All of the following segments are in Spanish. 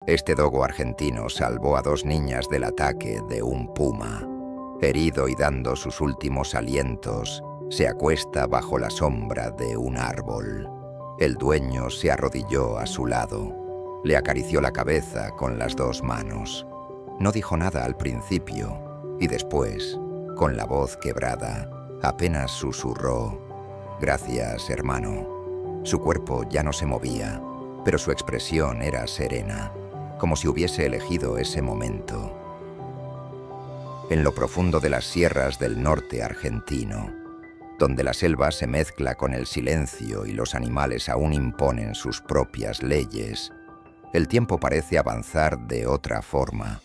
Este dogo argentino salvó a 2 niñas del ataque de un puma. Herido y dando sus últimos alientos, se acuesta bajo la sombra de un árbol. El dueño se arrodilló a su lado. Le acarició la cabeza con las 2 manos. No dijo nada al principio y después, con la voz quebrada, apenas susurró: «Gracias, hermano». Su cuerpo ya no se movía, pero su expresión era serena, como si hubiese elegido ese momento. En lo profundo de las sierras del norte argentino, donde la selva se mezcla con el silencio y los animales aún imponen sus propias leyes, el tiempo parece avanzar de otra forma.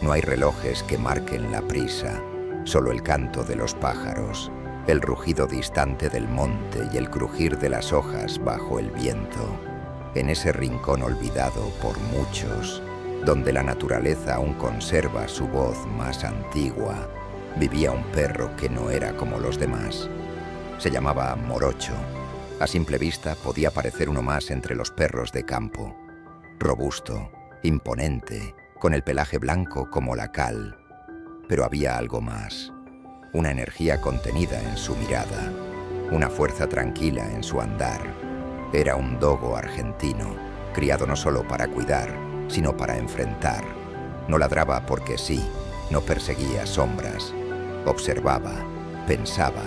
No hay relojes que marquen la prisa, solo el canto de los pájaros, el rugido distante del monte y el crujir de las hojas bajo el viento. En ese rincón olvidado por muchos, donde la naturaleza aún conserva su voz más antigua, vivía un perro que no era como los demás. Se llamaba Morocho. A simple vista podía parecer uno más entre los perros de campo. Robusto, imponente, con el pelaje blanco como la cal. Pero había algo más. Una energía contenida en su mirada, una fuerza tranquila en su andar. Era un dogo argentino, criado no solo para cuidar, sino para enfrentar. No ladraba porque sí, no perseguía sombras. Observaba, pensaba,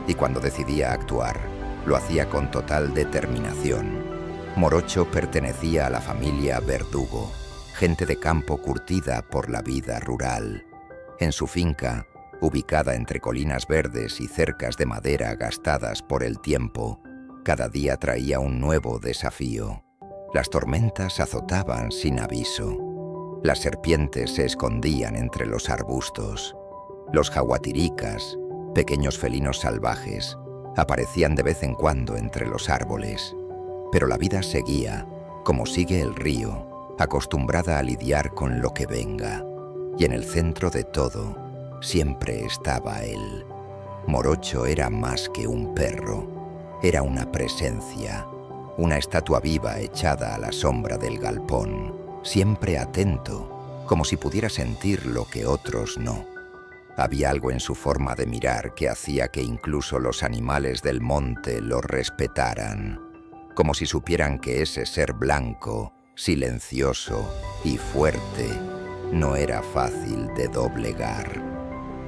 y cuando decidía actuar, lo hacía con total determinación. Morocho pertenecía a la familia Verdugo, gente de campo curtida por la vida rural. En su finca, ubicada entre colinas verdes y cercas de madera gastadas por el tiempo, cada día traía un nuevo desafío. Las tormentas azotaban sin aviso. Las serpientes se escondían entre los arbustos. Los jaguatiricas, pequeños felinos salvajes, aparecían de vez en cuando entre los árboles. Pero la vida seguía, como sigue el río, acostumbrada a lidiar con lo que venga. Y en el centro de todo, siempre estaba él. Morocho era más que un perro. Era una presencia, una estatua viva echada a la sombra del galpón, siempre atento, como si pudiera sentir lo que otros no. Había algo en su forma de mirar que hacía que incluso los animales del monte lo respetaran, como si supieran que ese ser blanco, silencioso y fuerte no era fácil de doblegar.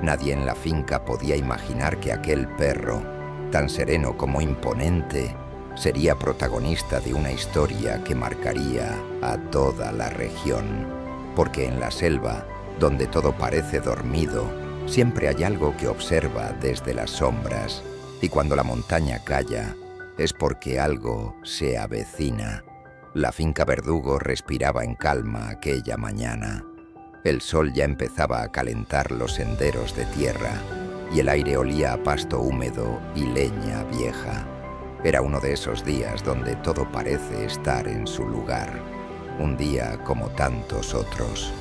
Nadie en la finca podía imaginar que aquel perro, tan sereno como imponente, sería protagonista de una historia que marcaría a toda la región. Porque en la selva, donde todo parece dormido, siempre hay algo que observa desde las sombras, y cuando la montaña calla, es porque algo se avecina. La finca Verdugo respiraba en calma aquella mañana. El sol ya empezaba a calentar los senderos de tierra, y el aire olía a pasto húmedo y leña vieja. Era uno de esos días donde todo parece estar en su lugar. Un día como tantos otros.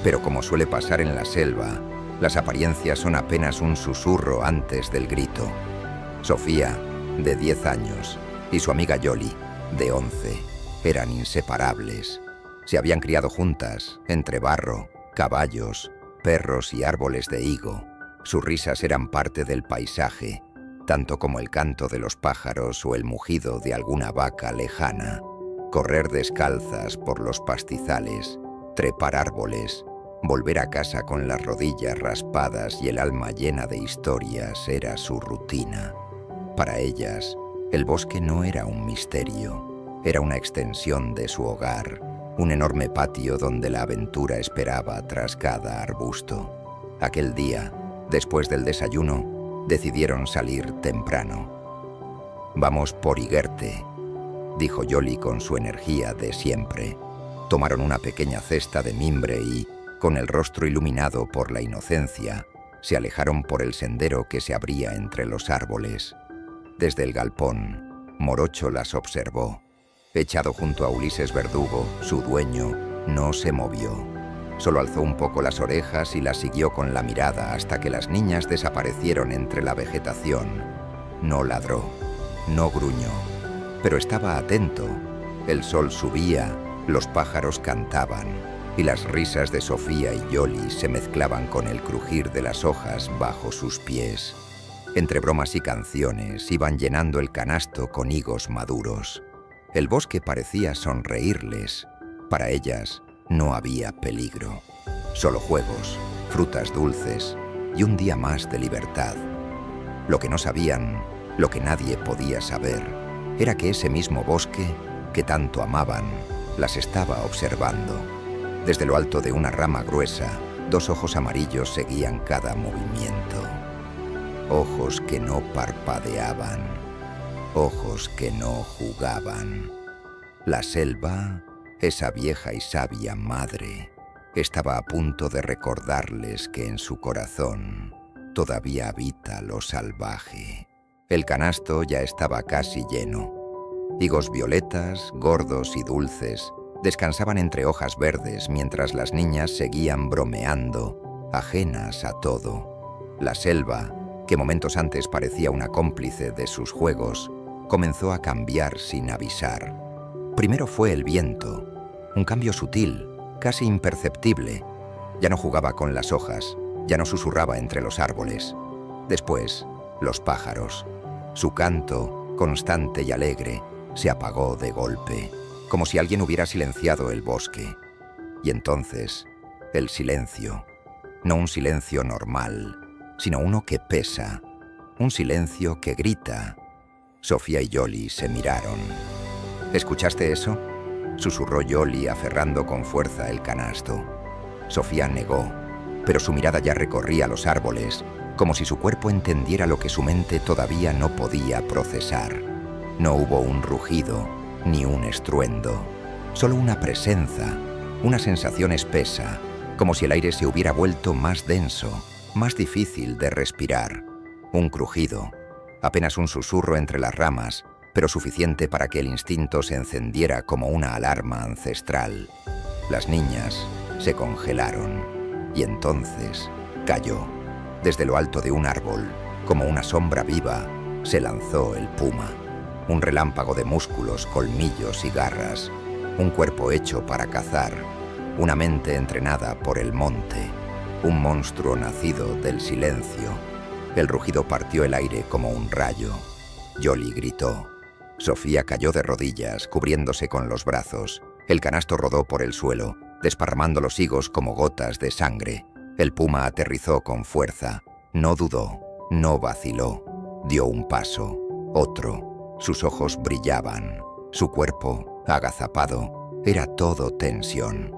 Pero como suele pasar en la selva, las apariencias son apenas un susurro antes del grito. Sofía, de 10 años, y su amiga Yoli, de 11, eran inseparables. Se habían criado juntas, entre barro, caballos, perros y árboles de higo. Sus risas eran parte del paisaje, tanto como el canto de los pájaros o el mugido de alguna vaca lejana. Correr descalzas por los pastizales, trepar árboles, volver a casa con las rodillas raspadas y el alma llena de historias era su rutina. Para ellas, el bosque no era un misterio, era una extensión de su hogar, un enorme patio donde la aventura esperaba tras cada arbusto. Aquel día, después del desayuno, decidieron salir temprano. «Vamos por Iguerte», dijo Yoli con su energía de siempre. Tomaron una pequeña cesta de mimbre y, con el rostro iluminado por la inocencia, se alejaron por el sendero que se abría entre los árboles. Desde el galpón, Morocho las observó. Echado junto a Ulises Verdugo, su dueño, no se movió. Solo alzó un poco las orejas y las siguió con la mirada hasta que las niñas desaparecieron entre la vegetación. No ladró, no gruñó, pero estaba atento. El sol subía, Los pájaros cantaban, y las risas de Sofía y Yoli se mezclaban con el crujir de las hojas bajo sus pies. Entre bromas y canciones iban llenando el canasto con higos maduros. El bosque parecía sonreírles. Para ellas no había peligro. Solo juegos, frutas dulces y un día más de libertad. Lo que no sabían, lo que nadie podía saber, era que ese mismo bosque, que tanto amaban, las estaba observando. Desde lo alto de una rama gruesa, dos ojos amarillos seguían cada movimiento. Ojos que no parpadeaban, ojos que no jugaban. La selva, esa vieja y sabia madre, estaba a punto de recordarles que en su corazón todavía habita lo salvaje. El canasto ya estaba casi lleno. Higos violetas, gordos y dulces, descansaban entre hojas verdes mientras las niñas seguían bromeando, ajenas a todo. La selva, que momentos antes parecía una cómplice de sus juegos, comenzó a cambiar sin avisar. Primero fue el viento, un cambio sutil, casi imperceptible. Ya no jugaba con las hojas, ya no susurraba entre los árboles. Después, los pájaros. Su canto, constante y alegre, se apagó de golpe, como si alguien hubiera silenciado el bosque. Y entonces, el silencio. No un silencio normal, sino uno que pesa, un silencio que grita. Sofía y Yoli se miraron. ¿Escuchaste eso?, susurró Yoli aferrando con fuerza el canasto. Sofía negó, pero su mirada ya recorría los árboles, como si su cuerpo entendiera lo que su mente todavía no podía procesar. No hubo un rugido, ni un estruendo, solo una presencia, una sensación espesa, como si el aire se hubiera vuelto más denso, más difícil de respirar. Un crujido, apenas un susurro entre las ramas, pero suficiente para que el instinto se encendiera como una alarma ancestral. Las niñas se congelaron, y entonces cayó. Desde lo alto de un árbol, como una sombra viva, se lanzó el puma. Un relámpago de músculos, colmillos y garras, un cuerpo hecho para cazar, una mente entrenada por el monte, un monstruo nacido del silencio. El rugido partió el aire como un rayo. Yoli gritó. Sofía cayó de rodillas, cubriéndose con los brazos. El canasto rodó por el suelo, desparramando los higos como gotas de sangre. El puma aterrizó con fuerza. No dudó, no vaciló. Dio un paso, otro. Sus ojos brillaban. Su cuerpo, agazapado, era todo tensión.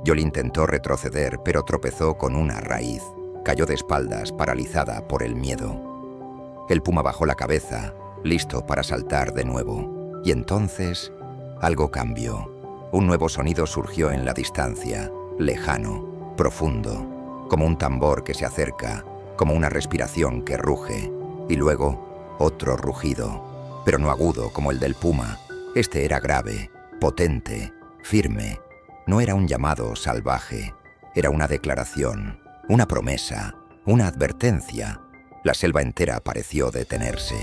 Yoli intentó retroceder, pero tropezó con una raíz. Cayó de espaldas, paralizada por el miedo. El puma bajó la cabeza, listo para saltar de nuevo. Y entonces, algo cambió. Un nuevo sonido surgió en la distancia, lejano, profundo, como un tambor que se acerca, como una respiración que ruge. Y luego, otro rugido, pero no agudo como el del puma. Este era grave, potente, firme. No era un llamado salvaje, era una declaración, una promesa, una advertencia. La selva entera pareció detenerse,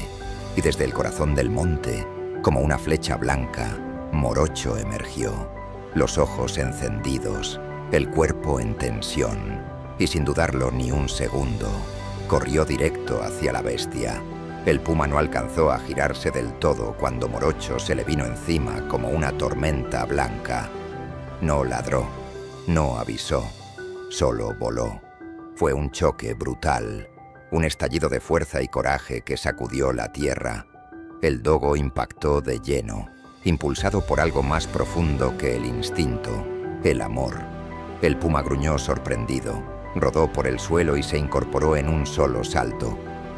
y desde el corazón del monte, como una flecha blanca, Morocho emergió, los ojos encendidos, el cuerpo en tensión, y sin dudarlo ni un segundo, corrió directo hacia la bestia. El puma no alcanzó a girarse del todo cuando Morocho se le vino encima como una tormenta blanca. No ladró, no avisó, solo voló. Fue un choque brutal, un estallido de fuerza y coraje que sacudió la tierra. El dogo impactó de lleno, impulsado por algo más profundo que el instinto, el amor. El puma gruñó sorprendido, rodó por el suelo y se incorporó en un solo salto.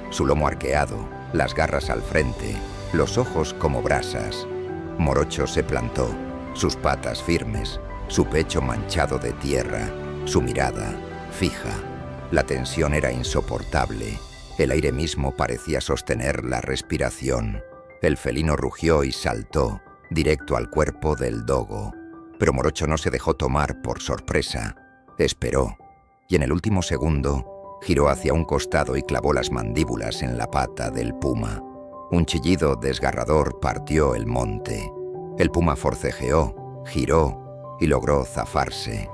Su lomo arqueado, las garras al frente, los ojos como brasas. Morocho se plantó, sus patas firmes, su pecho manchado de tierra, su mirada fija. La tensión era insoportable. El aire mismo parecía sostener la respiración. El felino rugió y saltó, directo al cuerpo del dogo. Pero Morocho no se dejó tomar por sorpresa. Esperó, y en el último segundo, giró hacia un costado y clavó las mandíbulas en la pata del puma. Un chillido desgarrador partió el monte. El puma forcejeó, giró y logró zafarse,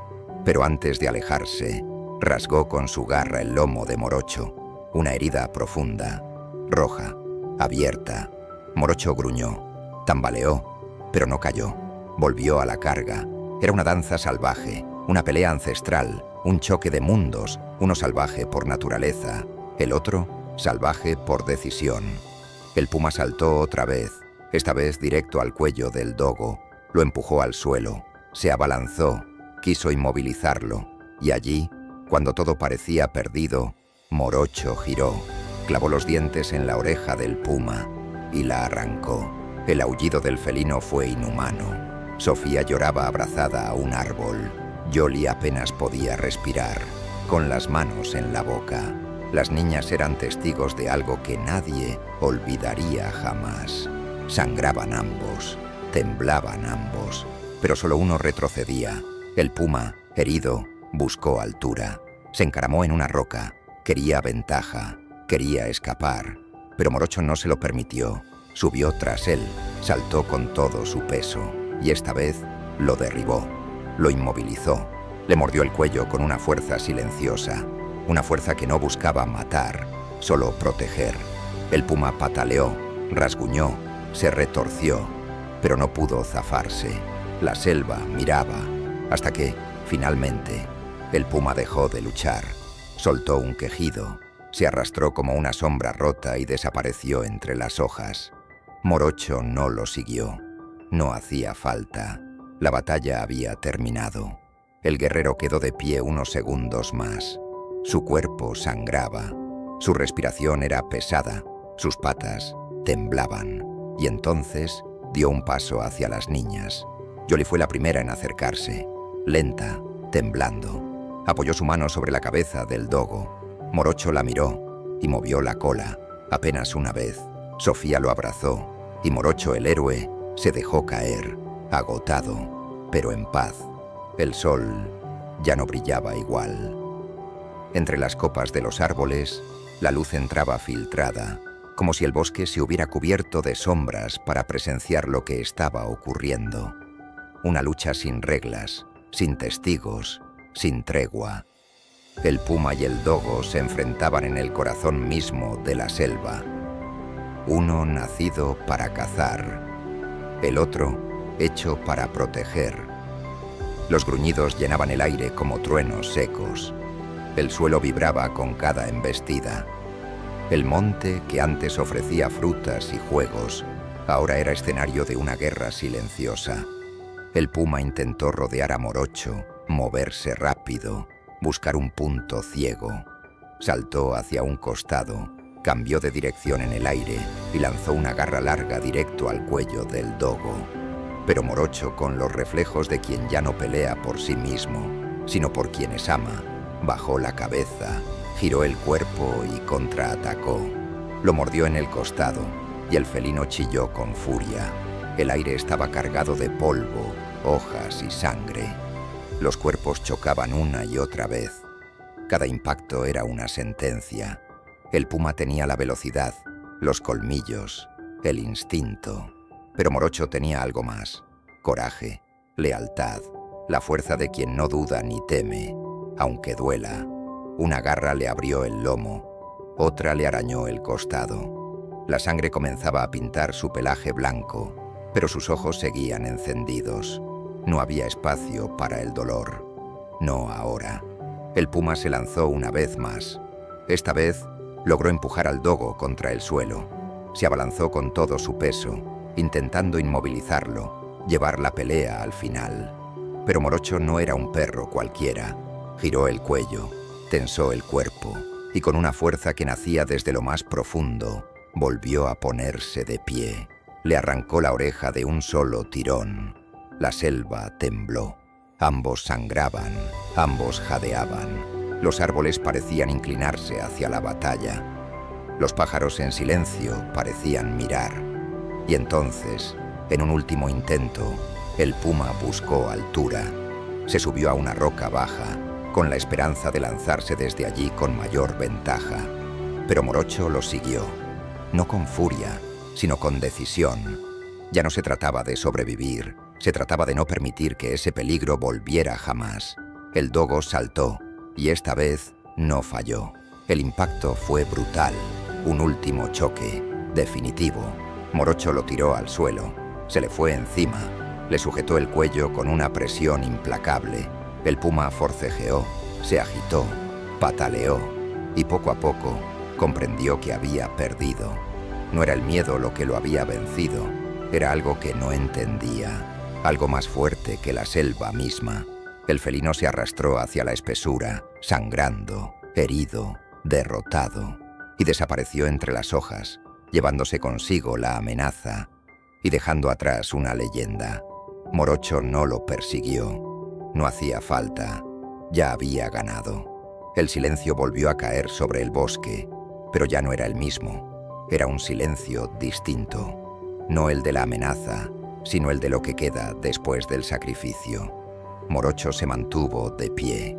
pero antes de alejarse, rasgó con su garra el lomo de Morocho, una herida profunda, roja, abierta. Morocho gruñó, tambaleó, pero no cayó. Volvió a la carga. Era una danza salvaje, una pelea ancestral, un choque de mundos, uno salvaje por naturaleza, el otro salvaje por decisión. El puma saltó otra vez, esta vez directo al cuello del dogo, lo empujó al suelo, se abalanzó, quiso inmovilizarlo, y allí, cuando todo parecía perdido, Morocho giró, clavó los dientes en la oreja del puma y la arrancó. El aullido del felino fue inhumano. Sofía lloraba abrazada a un árbol. Yoli apenas podía respirar, con las manos en la boca. Las niñas eran testigos de algo que nadie olvidaría jamás. Sangraban ambos, temblaban ambos, pero solo uno retrocedía. El puma, herido, buscó altura. Se encaramó en una roca. Quería ventaja, quería escapar, pero Morocho no se lo permitió. Subió tras él, saltó con todo su peso, y esta vez lo derribó, lo inmovilizó, le mordió el cuello con una fuerza silenciosa, una fuerza que no buscaba matar, solo proteger. El puma pataleó, rasguñó, se retorció, pero no pudo zafarse. La selva miraba, hasta que, finalmente, el puma dejó de luchar. Soltó un quejido, se arrastró como una sombra rota y desapareció entre las hojas. Morocho no lo siguió. No hacía falta. La batalla había terminado. El guerrero quedó de pie unos segundos más. Su cuerpo sangraba. Su respiración era pesada. Sus patas temblaban. Y entonces dio un paso hacia las niñas. Yoli fue la primera en acercarse, lenta, temblando. Apoyó su mano sobre la cabeza del dogo. Morocho la miró y movió la cola, apenas una vez. Sofía lo abrazó y Morocho, el héroe, se dejó caer, agotado, pero en paz. El sol ya no brillaba igual. Entre las copas de los árboles, la luz entraba filtrada, como si el bosque se hubiera cubierto de sombras para presenciar lo que estaba ocurriendo. Una lucha sin reglas, sin testigos, sin tregua. El puma y el dogo se enfrentaban en el corazón mismo de la selva. Uno nacido para cazar, el otro hecho para proteger. Los gruñidos llenaban el aire como truenos secos. El suelo vibraba con cada embestida. El monte, que antes ofrecía frutas y juegos, ahora era escenario de una guerra silenciosa. El puma intentó rodear a Morocho, moverse rápido, buscar un punto ciego. Saltó hacia un costado, cambió de dirección en el aire y lanzó una garra larga directo al cuello del dogo. Pero Morocho, con los reflejos de quien ya no pelea por sí mismo, sino por quienes ama, bajó la cabeza, giró el cuerpo y contraatacó. Lo mordió en el costado y el felino chilló con furia. El aire estaba cargado de polvo, hojas y sangre. Los cuerpos chocaban una y otra vez. Cada impacto era una sentencia. El puma tenía la velocidad, los colmillos, el instinto. Pero Morocho tenía algo más: coraje, lealtad, la fuerza de quien no duda ni teme, aunque duela. Una garra le abrió el lomo, otra le arañó el costado. La sangre comenzaba a pintar su pelaje blanco, pero sus ojos seguían encendidos. No había espacio para el dolor. No ahora. El puma se lanzó una vez más. Esta vez logró empujar al dogo contra el suelo. Se abalanzó con todo su peso, intentando inmovilizarlo, llevar la pelea al final. Pero Morocho no era un perro cualquiera. Giró el cuello, tensó el cuerpo y con una fuerza que nacía desde lo más profundo, volvió a ponerse de pie. Le arrancó la oreja de un solo tirón. La selva tembló. Ambos sangraban, ambos jadeaban. Los árboles parecían inclinarse hacia la batalla. Los pájaros en silencio parecían mirar. Y entonces, en un último intento, el puma buscó altura. Se subió a una roca baja, con la esperanza de lanzarse desde allí con mayor ventaja. Pero Morocho lo siguió, no con furia, sino con decisión. Ya no se trataba de sobrevivir, Se trataba de no permitir que ese peligro volviera jamás. El dogo saltó, y esta vez no falló. El impacto fue brutal, un último choque, definitivo. Morocho lo tiró al suelo, se le fue encima, le sujetó el cuello con una presión implacable. El puma forcejeó, se agitó, pataleó, y poco a poco comprendió que había perdido. No era el miedo lo que lo había vencido, era algo que no entendía. Algo más fuerte que la selva misma. El felino se arrastró hacia la espesura, sangrando, herido, derrotado, y desapareció entre las hojas, llevándose consigo la amenaza y dejando atrás una leyenda. Morocho no lo persiguió. No hacía falta. Ya había ganado. El silencio volvió a caer sobre el bosque, pero ya no era el mismo. Era un silencio distinto. No el de la amenaza, sino el de lo que queda después del sacrificio. Morocho se mantuvo de pie.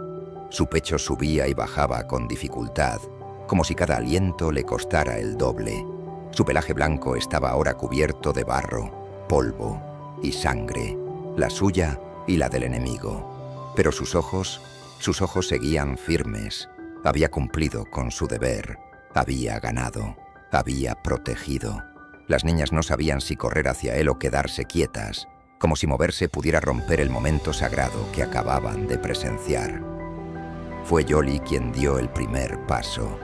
Su pecho subía y bajaba con dificultad, como si cada aliento le costara el doble. Su pelaje blanco estaba ahora cubierto de barro, polvo y sangre, la suya y la del enemigo. Pero sus ojos seguían firmes. Había cumplido con su deber, había ganado, había protegido. Las niñas no sabían si correr hacia él o quedarse quietas, como si moverse pudiera romper el momento sagrado que acababan de presenciar. Fue Yoli quien dio el primer paso,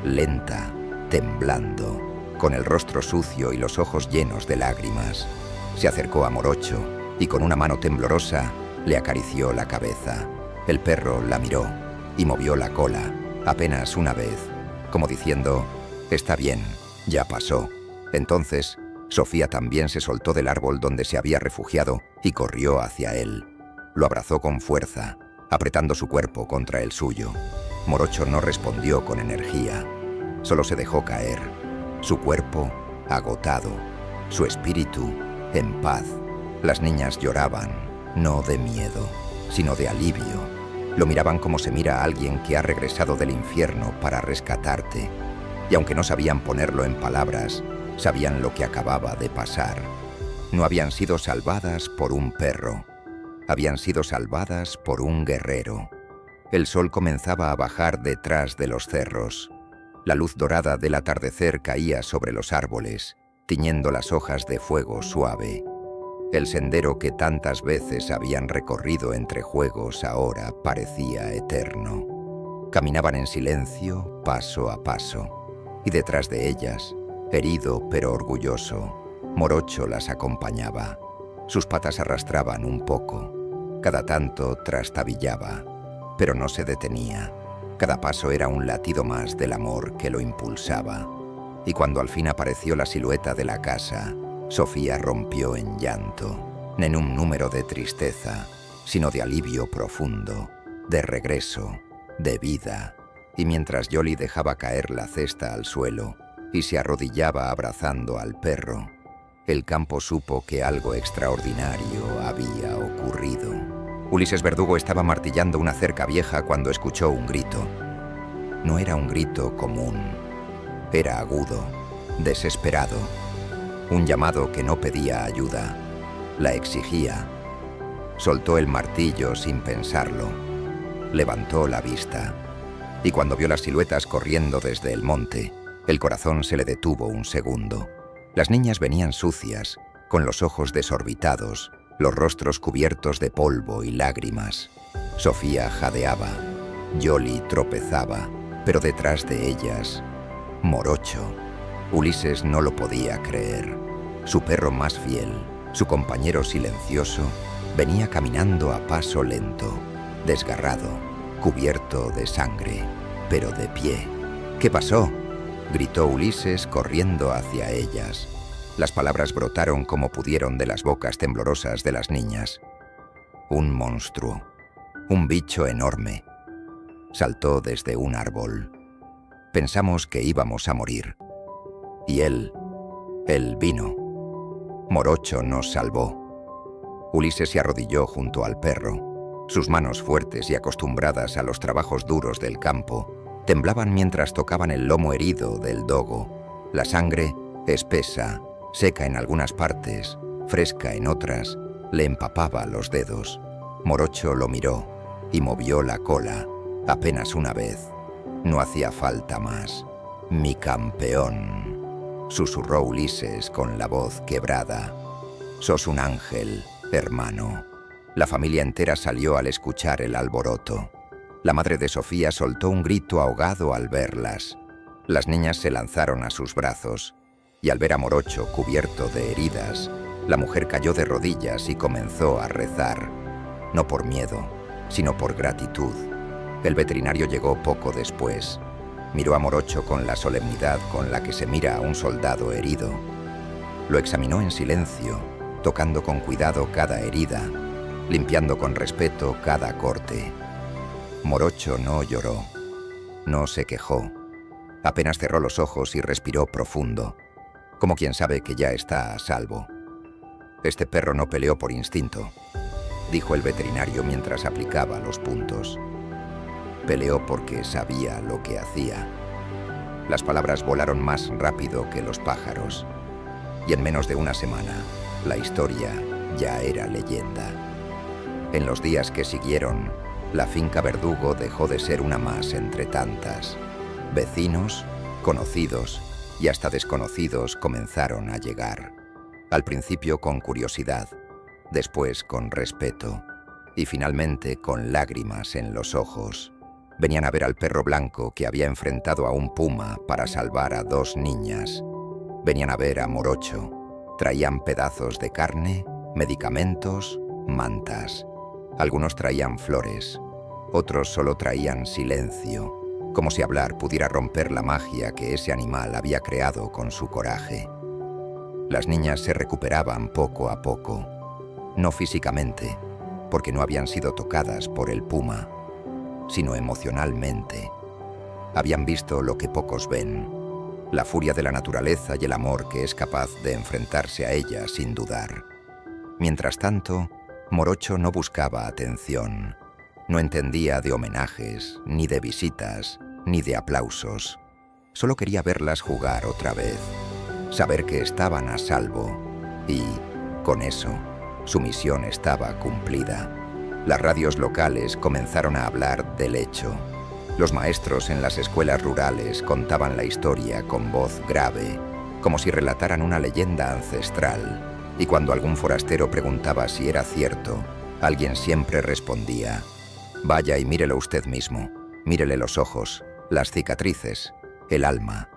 lenta, temblando, con el rostro sucio y los ojos llenos de lágrimas. Se acercó a Morocho y con una mano temblorosa le acarició la cabeza. El perro la miró y movió la cola, apenas una vez, como diciendo, «Está bien, ya pasó». Entonces, Sofía también se soltó del árbol donde se había refugiado y corrió hacia él. Lo abrazó con fuerza, apretando su cuerpo contra el suyo. Morocho no respondió con energía, solo se dejó caer, su cuerpo agotado, su espíritu en paz. Las niñas lloraban, no de miedo, sino de alivio. Lo miraban como se mira a alguien que ha regresado del infierno para rescatarte. Y aunque no sabían ponerlo en palabras, sabían lo que acababa de pasar. No habían sido salvadas por un perro, habían sido salvadas por un guerrero. El sol comenzaba a bajar detrás de los cerros. La luz dorada del atardecer caía sobre los árboles, tiñendo las hojas de fuego suave. El sendero que tantas veces habían recorrido entre juegos ahora parecía eterno. Caminaban en silencio, paso a paso, y detrás de ellas, herido pero orgulloso, Morocho las acompañaba. Sus patas arrastraban un poco, cada tanto trastabillaba, pero no se detenía. Cada paso era un latido más del amor que lo impulsaba. Y cuando al fin apareció la silueta de la casa, Sofía rompió en llanto, en un número de tristeza, sino de alivio profundo, de regreso, de vida. Y mientras Yoli dejaba caer la cesta al suelo y se arrodillaba abrazando al perro, el campo supo que algo extraordinario había ocurrido. Ulises Verdugo estaba martillando una cerca vieja cuando escuchó un grito. No era un grito común, era agudo, desesperado. Un llamado que no pedía ayuda, la exigía. Soltó el martillo sin pensarlo, levantó la vista, y cuando vio las siluetas corriendo desde el monte, el corazón se le detuvo un segundo. Las niñas venían sucias, con los ojos desorbitados, los rostros cubiertos de polvo y lágrimas. Sofía jadeaba, Yoli tropezaba, pero detrás de ellas, Morocho. Ulises no lo podía creer. Su perro más fiel, su compañero silencioso, venía caminando a paso lento, desgarrado, cubierto de sangre, pero de pie. «¿Qué pasó?», gritó Ulises corriendo hacia ellas. Las palabras brotaron como pudieron de las bocas temblorosas de las niñas. Un monstruo, un bicho enorme, saltó desde un árbol. Pensamos que íbamos a morir. Y él vino. Morocho nos salvó. Ulises se arrodilló junto al perro. Sus manos fuertes y acostumbradas a los trabajos duros del campo temblaban mientras tocaban el lomo herido del dogo. La sangre, espesa, seca en algunas partes, fresca en otras, Le empapaba los dedos. Morocho lo miró y movió la cola, apenas una vez. No hacía falta más. «Mi campeón», susurró Ulises con la voz quebrada. «Sos un ángel, hermano». La familia entera salió al escuchar el alboroto. La madre de Sofía soltó un grito ahogado al verlas. Las niñas se lanzaron a sus brazos, y al ver a Morocho cubierto de heridas, la mujer cayó de rodillas y comenzó a rezar, no por miedo, sino por gratitud. El veterinario llegó poco después. Miró a Morocho con la solemnidad con la que se mira a un soldado herido. Lo examinó en silencio, tocando con cuidado cada herida, limpiando con respeto cada corte. Morocho no lloró, no se quejó. Apenas cerró los ojos y respiró profundo, como quien sabe que ya está a salvo. «Este perro no peleó por instinto», dijo el veterinario mientras aplicaba los puntos. «Peleó porque sabía lo que hacía». Las palabras volaron más rápido que los pájaros, y en menos de una semana, la historia ya era leyenda. En los días que siguieron, la finca Verdugo dejó de ser una más entre tantas. Vecinos, conocidos y hasta desconocidos comenzaron a llegar. Al principio con curiosidad, después con respeto y finalmente con lágrimas en los ojos. Venían a ver al perro blanco que había enfrentado a un puma para salvar a 2 niñas. Venían a ver a Morocho. Traían pedazos de carne, medicamentos, mantas. Algunos traían flores, otros solo traían silencio, como si hablar pudiera romper la magia que ese animal había creado con su coraje. Las niñas se recuperaban poco a poco, no físicamente, porque no habían sido tocadas por el puma, sino emocionalmente. Habían visto lo que pocos ven, la furia de la naturaleza y el amor que es capaz de enfrentarse a ella sin dudar. Mientras tanto, Morocho no buscaba atención, no entendía de homenajes, ni de visitas, ni de aplausos. Solo quería verlas jugar otra vez, saber que estaban a salvo, y, con eso, su misión estaba cumplida. Las radios locales comenzaron a hablar del hecho. Los maestros en las escuelas rurales contaban la historia con voz grave, como si relataran una leyenda ancestral, y cuando algún forastero preguntaba si era cierto, alguien siempre respondía: «Vaya y mírelo usted mismo, mírele los ojos, las cicatrices, el alma».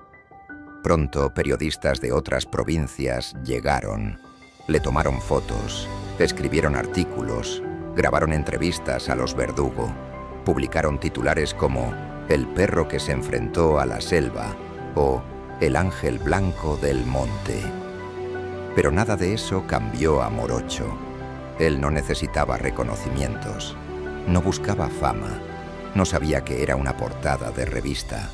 Pronto periodistas de otras provincias llegaron, le tomaron fotos, escribieron artículos, grabaron entrevistas a los Verdugo, publicaron titulares como «El perro que se enfrentó a la selva» o «El ángel blanco del monte». Pero nada de eso cambió a Morocho. Él no necesitaba reconocimientos, no buscaba fama, no sabía que era una portada de revista.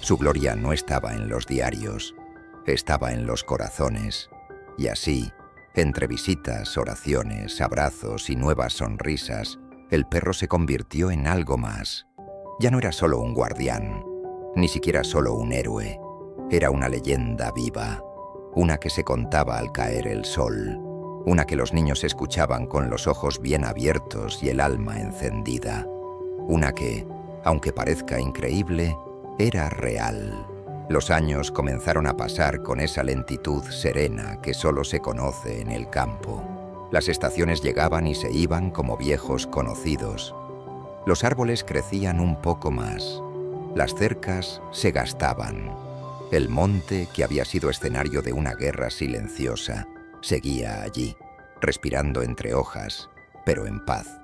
Su gloria no estaba en los diarios, estaba en los corazones. Y así, entre visitas, oraciones, abrazos y nuevas sonrisas, el perro se convirtió en algo más. Ya no era solo un guardián, ni siquiera solo un héroe. Era una leyenda viva, una que se contaba al caer el sol, una que los niños escuchaban con los ojos bien abiertos y el alma encendida, una que, aunque parezca increíble, era real. Los años comenzaron a pasar con esa lentitud serena que solo se conoce en el campo. Las estaciones llegaban y se iban como viejos conocidos. Los árboles crecían un poco más. Las cercas se gastaban. El monte, que había sido escenario de una guerra silenciosa, seguía allí, respirando entre hojas, pero en paz.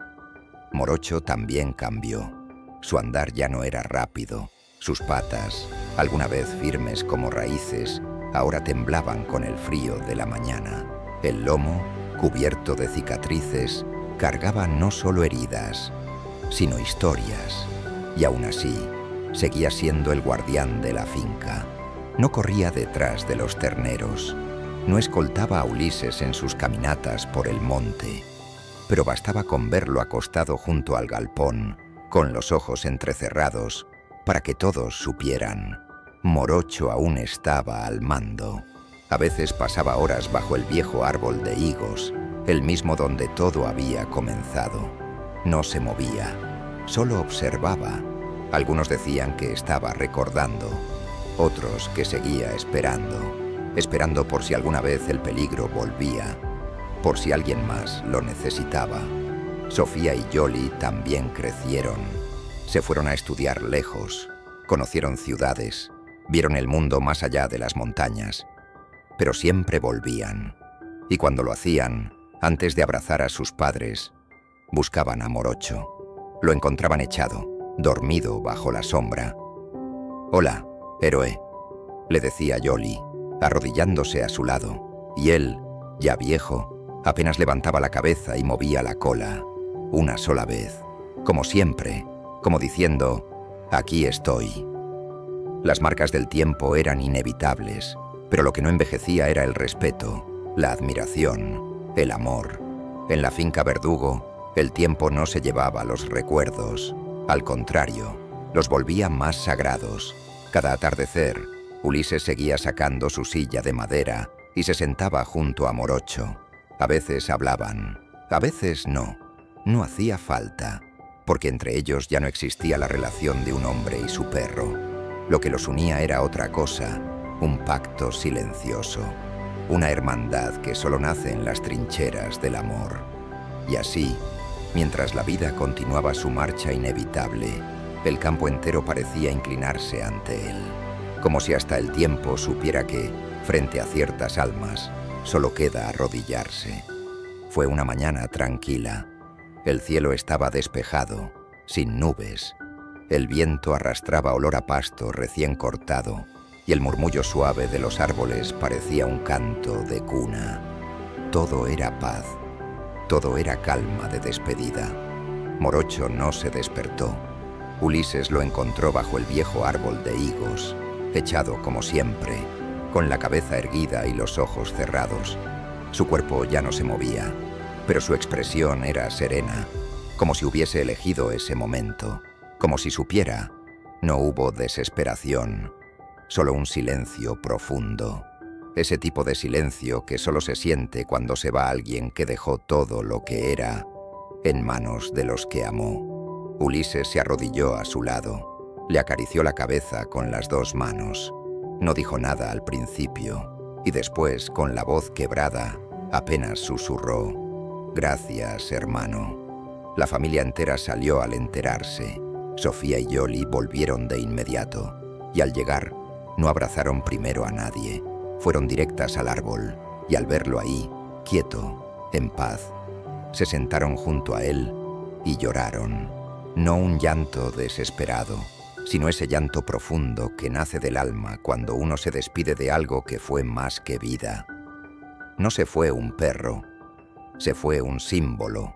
Morocho también cambió. Su andar ya no era rápido. Sus patas, alguna vez firmes como raíces, ahora temblaban con el frío de la mañana. El lomo, cubierto de cicatrices, cargaba no solo heridas, sino historias. Y aún así, seguía siendo el guardián de la finca. No corría detrás de los terneros, no escoltaba a Ulises en sus caminatas por el monte, pero bastaba con verlo acostado junto al galpón, con los ojos entrecerrados, para que todos supieran: Morocho aún estaba al mando. A veces pasaba horas bajo el viejo árbol de higos, el mismo donde todo había comenzado. No se movía, solo observaba. Algunos decían que estaba recordando, otros que seguía esperando por si alguna vez el peligro volvía, por si alguien más lo necesitaba. Sofía y Jolly también crecieron. Se fueron a estudiar lejos, conocieron ciudades, vieron el mundo más allá de las montañas, pero siempre volvían. Y cuando lo hacían, antes de abrazar a sus padres, buscaban a Morocho. Lo encontraban echado, dormido bajo la sombra. «Hola, héroe», le decía Jolly, arrodillándose a su lado, y él, ya viejo, apenas levantaba la cabeza y movía la cola, una sola vez, como siempre, como diciendo, «Aquí estoy». Las marcas del tiempo eran inevitables, pero lo que no envejecía era el respeto, la admiración, el amor. En la finca Verdugo, el tiempo no se llevaba los recuerdos, al contrario, los volvía más sagrados. Cada atardecer, Ulises seguía sacando su silla de madera y se sentaba junto a Morocho. A veces hablaban, a veces no. No hacía falta, porque entre ellos ya no existía la relación de un hombre y su perro. Lo que los unía era otra cosa, un pacto silencioso, una hermandad que solo nace en las trincheras del amor. Y así, mientras la vida continuaba su marcha inevitable, el campo entero parecía inclinarse ante él, como si hasta el tiempo supiera que, frente a ciertas almas, solo queda arrodillarse. Fue una mañana tranquila. El cielo estaba despejado, sin nubes. El viento arrastraba olor a pasto recién cortado y el murmullo suave de los árboles parecía un canto de cuna. Todo era paz, todo era calma de despedida. Morocho no se despertó. Ulises lo encontró bajo el viejo árbol de higos, echado como siempre, con la cabeza erguida y los ojos cerrados. Su cuerpo ya no se movía, pero su expresión era serena, como si hubiese elegido ese momento, como si supiera. No hubo desesperación, solo un silencio profundo. Ese tipo de silencio que solo se siente cuando se va alguien que dejó todo lo que era en manos de los que amó. Ulises se arrodilló a su lado, le acarició la cabeza con las dos manos. No dijo nada al principio, y después, con la voz quebrada, apenas susurró: «Gracias, hermano». La familia entera salió al enterarse. Sofía y Jolly volvieron de inmediato, y al llegar, no abrazaron primero a nadie. Fueron directas al árbol, y al verlo ahí, quieto, en paz, se sentaron junto a él y lloraron. No un llanto desesperado, sino ese llanto profundo que nace del alma cuando uno se despide de algo que fue más que vida. No se fue un perro, se fue un símbolo,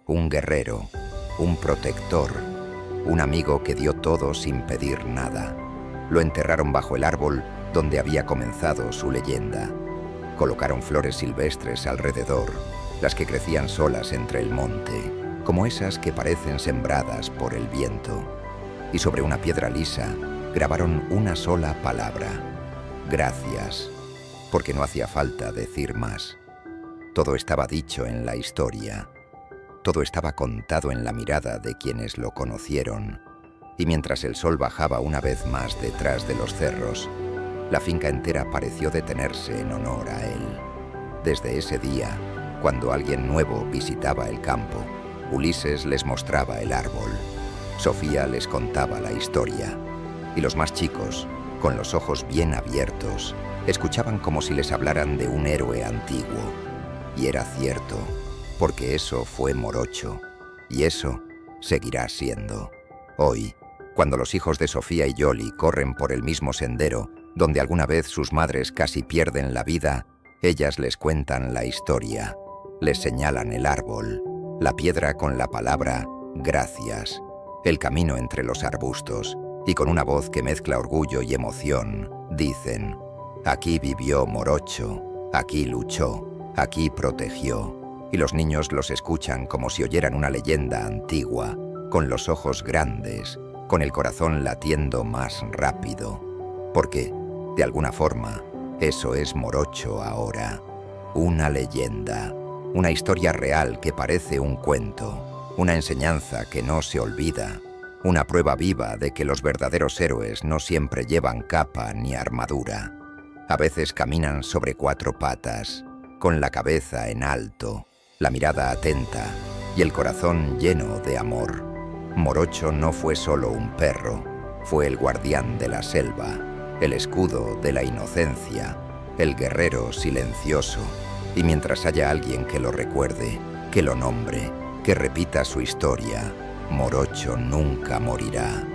un guerrero, un protector, un amigo que dio todo sin pedir nada. Lo enterraron bajo el árbol donde había comenzado su leyenda. Colocaron flores silvestres alrededor, las que crecían solas entre el monte, como esas que parecen sembradas por el viento. Y sobre una piedra lisa grabaron una sola palabra: «Gracias», porque no hacía falta decir más. Todo estaba dicho en la historia. Todo estaba contado en la mirada de quienes lo conocieron. Y mientras el sol bajaba una vez más detrás de los cerros, la finca entera pareció detenerse en honor a él. Desde ese día, cuando alguien nuevo visitaba el campo, Ulises les mostraba el árbol. Sofía les contaba la historia. Y los más chicos, con los ojos bien abiertos, escuchaban como si les hablaran de un héroe antiguo. Y era cierto, porque eso fue Morocho, y eso seguirá siendo. Hoy, cuando los hijos de Sofía y Jolly corren por el mismo sendero donde alguna vez sus madres casi pierden la vida, ellas les cuentan la historia, les señalan el árbol, la piedra con la palabra «gracias», el camino entre los arbustos, y con una voz que mezcla orgullo y emoción, dicen: «Aquí vivió Morocho, aquí luchó, aquí protegió». Y los niños los escuchan como si oyeran una leyenda antigua, con los ojos grandes, con el corazón latiendo más rápido. Porque, de alguna forma, eso es Morocho ahora. Una leyenda, Una historia real que parece un cuento, una enseñanza que no se olvida, una prueba viva de que los verdaderos héroes no siempre llevan capa ni armadura. A veces caminan sobre 4 patas, con la cabeza en alto, la mirada atenta y el corazón lleno de amor. Morocho no fue solo un perro, fue el guardián de la selva, el escudo de la inocencia, el guerrero silencioso. Y mientras haya alguien que lo recuerde, que lo nombre, que repita su historia, Morocho nunca morirá.